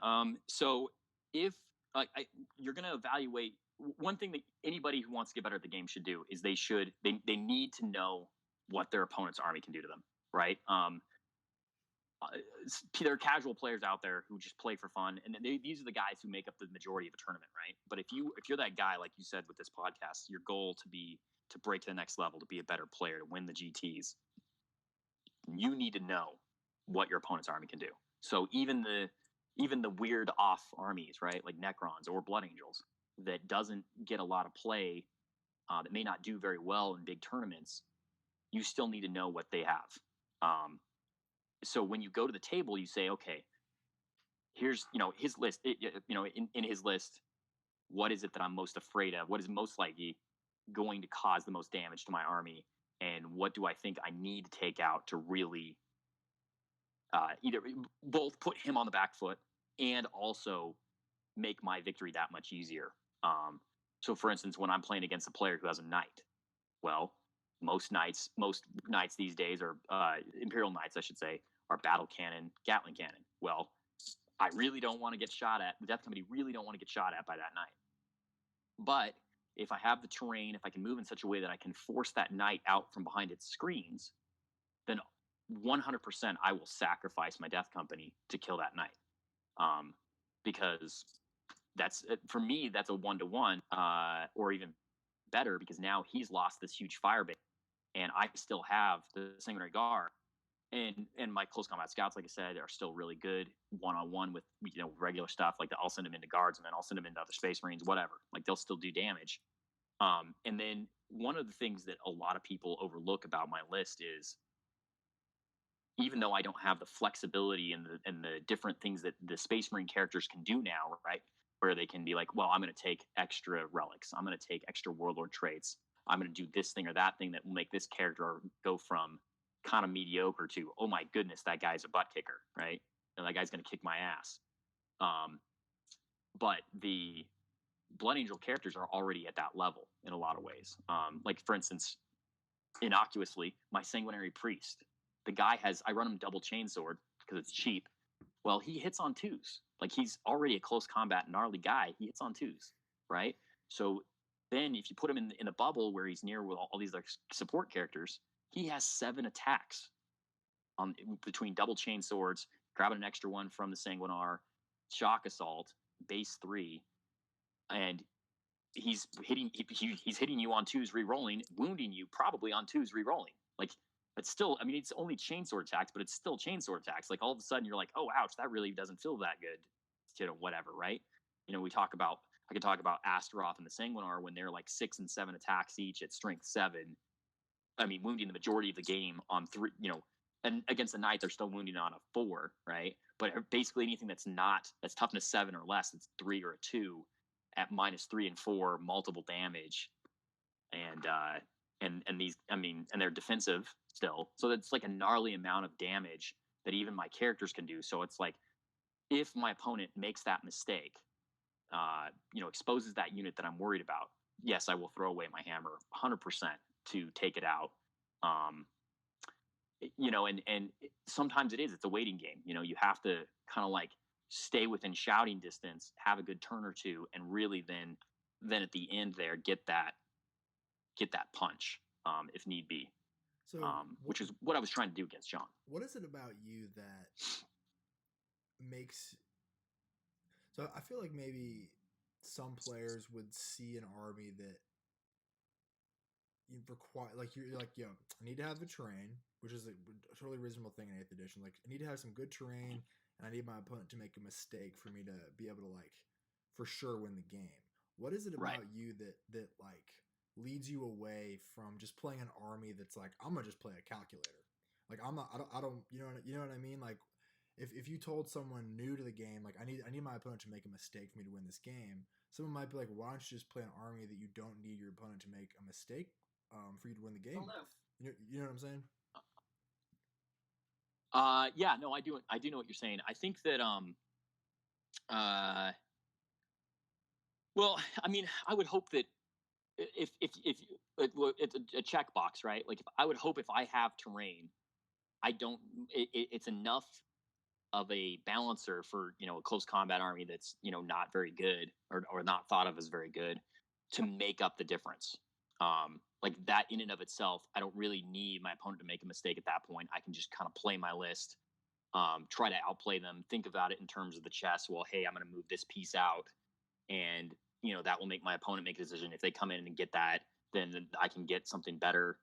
So if you're going to evaluate, one thing that anybody who wants to get better at the game should do is they need to know what their opponent's army can do to them, right? There are casual players out there who just play for fun, and these are the guys who make up the majority of a tournament, right? But if you're that guy, like you said with this podcast, your goal to break to the next level, to be a better player, to win the GTs, you need to know what your opponent's army can do. So even the weird off armies, right, like Necrons or Blood Angels, that doesn't get a lot of play, that may not do very well in big tournaments, you still need to know what they have. So when you go to the table, you say, okay, here's his list. In his list, what is it that I'm most afraid of? What is most likely going to cause the most damage to my army? And what do I think I need to take out to really either both put him on the back foot and also make my victory that much easier? So, for instance, when I'm playing against a player who has a knight, well, most knights these days are Imperial knights, I should say, are battle cannon, Gatling cannon. Well, I really don't want to get shot at. The Death Company really don't want to get shot at by that knight. But if I have the terrain, if I can move in such a way that I can force that knight out from behind its screens, then 100% I will sacrifice my Death Company to kill that knight. Because for me, that's a 1-to-1, or even better, because now he's lost this huge fire base, and I still have the Sanguinary Guard, and my close combat scouts, like I said, are still really good one-on-one with regular stuff. Like I'll send them into guardsmen, I'll send them into other Space Marines, whatever. Like they'll still do damage. And then one of the things that a lot of people overlook about my list is, even though I don't have the flexibility and the different things that the Space Marine characters can do now, right? Where they can be like, well, I'm going to take extra relics, I'm going to take extra warlord traits, I'm going to do this thing or that thing that will make this character go from kind of mediocre to, oh my goodness, that guy's a butt kicker, right? And that guy's going to kick my ass. But the Blood Angel characters are already at that level in a lot of ways. Like, for instance, innocuously, my Sanguinary Priest, I run him double chainsword because it's cheap. Well, he hits on 2s. Like, he's already a close combat gnarly guy. He hits on 2s, right? So then if you put him in the bubble where he's near with all these like support characters, he has 7 attacks between double chain swords, grabbing an extra one from the Sanguinar, shock assault, base 3, and he's hitting you on 2s re-rolling, wounding you probably on 2s re-rolling. Like, it's still, I mean, it's only chainsword attacks, but it's still chainsword attacks. Like all of a sudden you're like, oh, ouch, that really doesn't feel that good. Whatever, right? I could talk about Astaroth and the Sanguinar when they're like 6 and 7 attacks each at strength 7. I mean, wounding the majority of the game on 3, and against the Knight, they're still wounding on a 4, right? But basically anything that's toughness 7 or less, it's 3 or a 2 at -3 and 4, multiple damage. And these, I mean, and they're defensive still, so it's like a gnarly amount of damage that even my characters can do. So it's like, if my opponent makes that mistake, exposes that unit that I'm worried about, yes, I will throw away my hammer 100% to take it out. um and sometimes it's a waiting game. You have to kind of like stay within shouting distance, have a good turn or two, and really then at the end there get that punch, if need be. So, Which is what I was trying to do against John. what is it about you that makes? So I feel like maybe some players would see an army that you require, like you're like, yo, I need to have the terrain, which is a totally reasonable thing in 8th edition. Like, I need to have some good terrain, and I need my opponent to make a mistake for me to be able to like for sure win the game. What is it about you that like leads you away from just playing an army that's like, I'm gonna just play a calculator? Like, I'm not, I don't, you know what I mean? Like, if you told someone new to the game, like, I need my opponent to make a mistake for me to win this game, someone might be like, why don't you just play an army that you don't need your opponent to make a mistake for you to win the game with? You know what I'm saying? Yeah, no, I do know what you're saying. I think that well, I mean, I would hope that if it's a checkbox, right? Like, I would hope if I have terrain, I don't. It's enough of a balancer for a close combat army that's not very good, or not thought of as very good, to make up the difference. Like that in and of itself, I don't really need my opponent to make a mistake at that point. I can just kind of play my list, try to outplay them, think about it in terms of the chess. Well, hey, I'm going to move this piece out, and that will make my opponent make a decision. If they come in and get that, then I can get something better,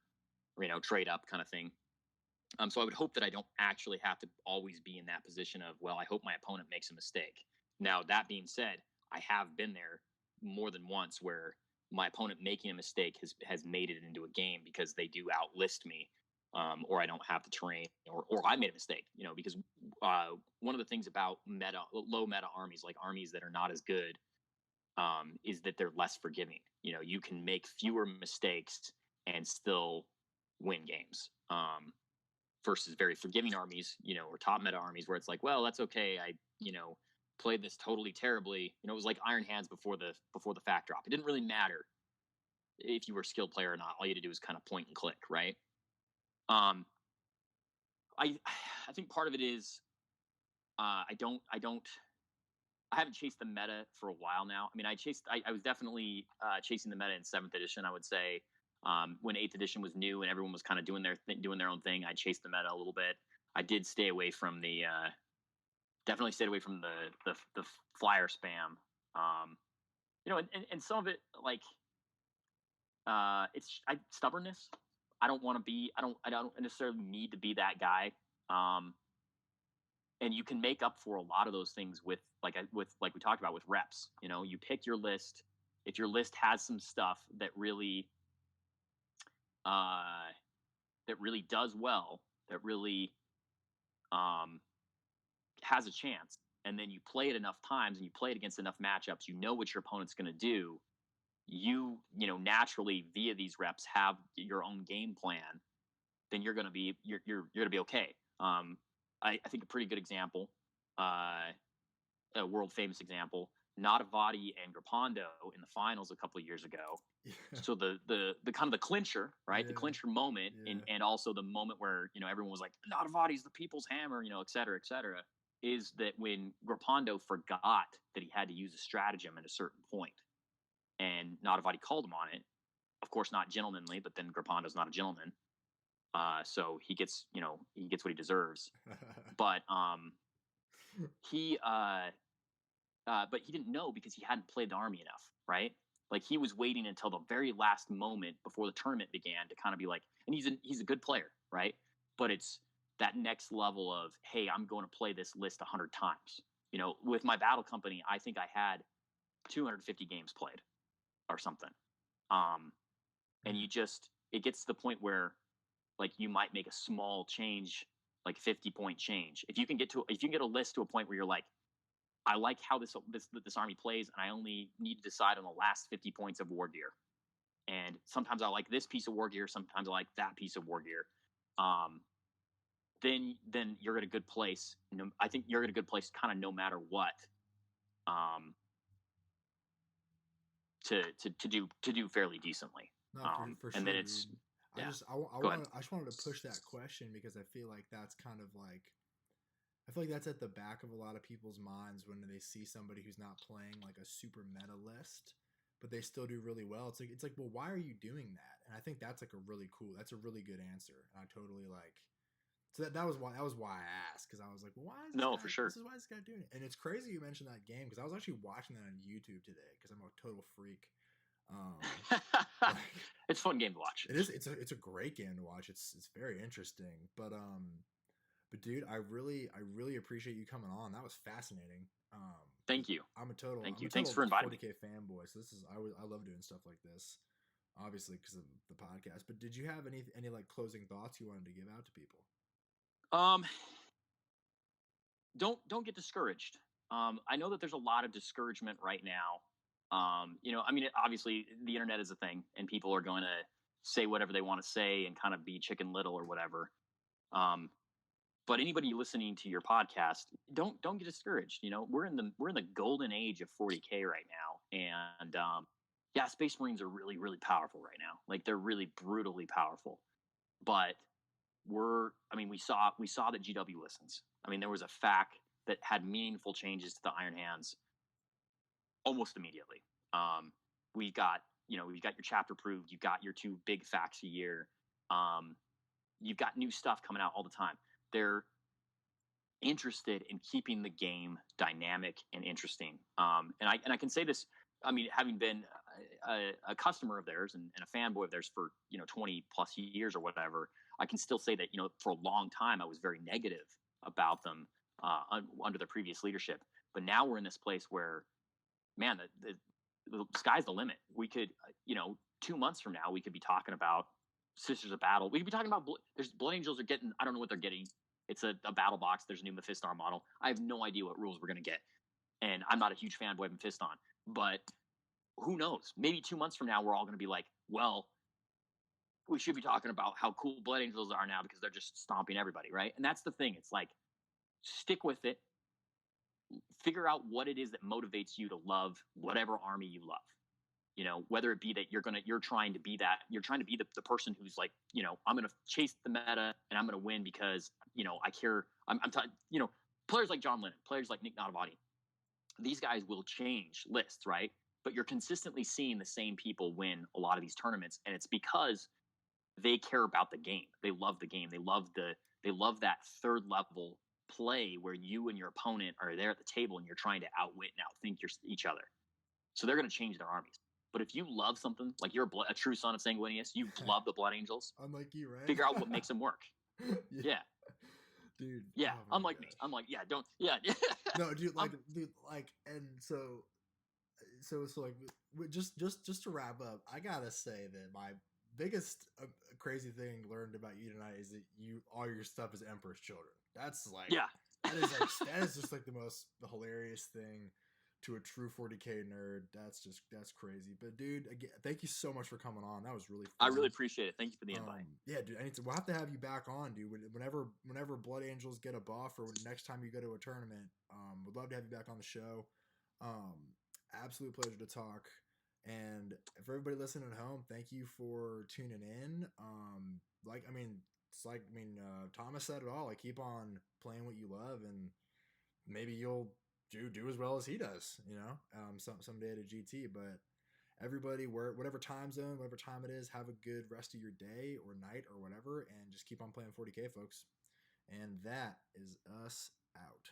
trade up kind of thing. So I would hope that I don't actually have to always be in that position of, well, I hope my opponent makes a mistake. Now, that being said, I have been there more than once where my opponent making a mistake has made it into a game because they do outlist me, or I don't have the terrain, or I made a mistake. Because one of the things about low meta armies, like armies that are not as good, is that they're less forgiving. You can make fewer mistakes and still win games. Versus very forgiving armies, or top meta armies where it's like, well, that's okay. I, played this totally terribly. It was like Iron Hands before the fact drop. It didn't really matter if you were a skilled player or not. All you had to do was kind of point and click, right? I think part of it is I haven't chased the meta for a while now. I mean, I was definitely chasing the meta in 7th edition, I would say. When 8th edition was new and everyone was kind of doing their own thing, I chased the meta a little bit. I did stay away from definitely stayed away from the flyer spam. And some of it, like, it's stubbornness. I don't necessarily need to be that guy. And you can make up for a lot of those things with like we talked about, with reps. You pick your list. If your list has some stuff that really does well, that really has a chance, and then you play it enough times and you play it against enough matchups, what your opponent's going to do. Naturally, via these reps, have your own game plan. Then you're going to be okay. I think a pretty good example, a world famous example, Nadavati and Grapondo in the finals a couple of years ago. Yeah. So the kind of the clincher, right? Yeah. The clincher moment, yeah. and also the moment where everyone was like, Nadavati's the people's hammer, et cetera, is that when Grapondo forgot that he had to use a stratagem at a certain point, and Nadavati called him on it. Of course, not gentlemanly, but then Grapondo's not a gentleman, so he gets what he deserves. But he didn't know because he hadn't played the army enough, right? Like he was waiting until the very last moment before the tournament began to kind of be like, and he's a good player, right? But it's that next level of, hey, I'm going to play this list 100 times. You know, with my battle company, I think I had 250 games played or something. And it gets to the point where like you might make a small change, like 50-point change. If you can get a list to a point where you're like, I like how this army plays, and I only need to decide on the last 50 points of war gear. And sometimes I like this piece of war gear, sometimes I like that piece of war gear. Then you're in a good place. I think you're in a good place, kind of no matter what. To do fairly decently. No, for sure. And then it's dude. yeah. I just wanted to push that question because I feel like that's kind of like, I feel like that's at the back of a lot of people's minds when they see somebody who's not playing like a super meta list, but they still do really well. It's like, well, why are you doing that? And I think that's like that's a really good answer. And I totally like, so that was why I asked, because I was like, well, why is this guy, for sure. This is why this guy doing it. And it's crazy you mentioned that game, because I was actually watching that on YouTube today because I'm a total freak. Like, it's a fun game to watch. It is. It's a great game to watch. It's very interesting. But dude, I really appreciate you coming on. That was fascinating. Thank you. Thank you. Thanks for inviting me. 40K fanboy. So I love doing stuff like this, obviously because of the podcast. But did you have any like closing thoughts you wanted to give out to people? Don't get discouraged. I know that there's a lot of discouragement right now. You know, I mean, obviously the internet is a thing, and people are going to say whatever they want to say and kind of be Chicken Little or whatever. But anybody listening to your podcast, don't get discouraged. You know, we're in the golden age of 40K right now, and yeah, Space Marines are really, really powerful right now. Like they're really brutally powerful, but we saw that GW listens. I mean, there was a FAQ that had meaningful changes to the Iron Hands almost immediately. We've got your chapter approved. You've got your 2 big FAQs a year. You've got new stuff coming out all the time. They're interested in keeping the game dynamic and interesting. And I can say this. I mean, having been a customer of theirs and a fanboy of theirs for 20 plus years or whatever, I can still say that for a long time I was very negative about them under their previous leadership. But now we're in this place where, man, the sky's the limit. We could, 2 months from now, we could be talking about Sisters of Battle. We could be talking about there's Blood Angels are getting. I don't know what they're getting. It's a battle box. There's a new Mephiston model. I have no idea what rules we're gonna get, and I'm not a huge fanboy of Mephiston. But who knows? Maybe 2 months from now, we're all gonna be like, well, we should be talking about how cool Blood Angels are now because they're just stomping everybody, right? And that's the thing. It's like, stick with it. Figure out what it is that motivates you to love whatever army you love. Whether it be that you're trying to be the person who's like, I'm going to chase the meta and I'm going to win because, I care. Players like John Lennon, players like Nick Navati, these guys will change lists, right? But you're consistently seeing the same people win a lot of these tournaments. And it's because they care about the game. They love the game. They love that third level play where you and your opponent are there at the table and you're trying to outwit and outthink each other. So they're going to change their armies. But if you love something, like you're a true son of Sanguinius, you love the Blood Angels. Unlike you, right? Figure out what makes them work. Yeah. Dude. Yeah. Oh Unlike me. I'm like, yeah, don't. Yeah. No, dude. And so like, just to wrap up, I gotta say that my biggest crazy thing learned about you tonight is that all your stuff is Emperor's Children. That's like, yeah. that is just like the most hilarious thing to a true 40K nerd. That's crazy. But dude, again, thank you so much for coming on. That was really fun. I really appreciate it. Thank you for the invite. Yeah, dude. We'll have to have you back on, dude. Whenever Blood Angels get a buff, or next time you go to a tournament, we'd love to have you back on the show. Absolute pleasure to talk. And for everybody listening at home, thank you for tuning in. Thomas said it all. Like, keep on playing what you love, and maybe you'll do as well as he does, someday at a GT. But everybody, whatever time zone, whatever time it is, have a good rest of your day or night or whatever, and just keep on playing 40K, folks. And that is us out.